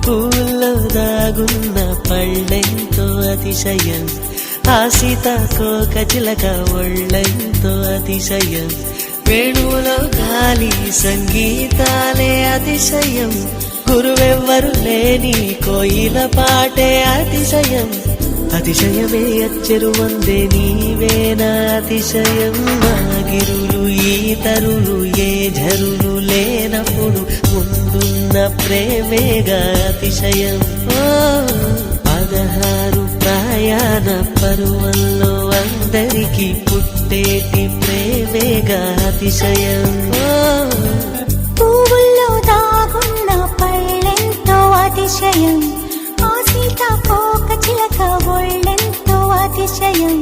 పూల్లో దాగున్న పళ్ళెంతో అతిశయం, ఆ సీతాకోక చిలక ఒళ్ళెంతో అతిశయం, వేణువులో గాలి సంగీతాలే అతిశయం, గురువెవ్వరు లేని కోయిల పాటే అతిశయం, అతిశయమే అచ్చెరు వందే నీవేనా అతిశయం, గిరులు ఈ తరులు ఏ ఝరులు లేనప్పుడు ముందున్న ప్రేమేగా అతిశయం. 16 ప్రయాణ పరువల్లో అందరికీ పుట్టేటి ప్రేమేగా అతిశయం. పువ్వుల్లో దాగున్న పళ్ళెంతో అతిశయం, ఆ సీతాకోక చిలక ఒళ్ళెంతో అతిశయం,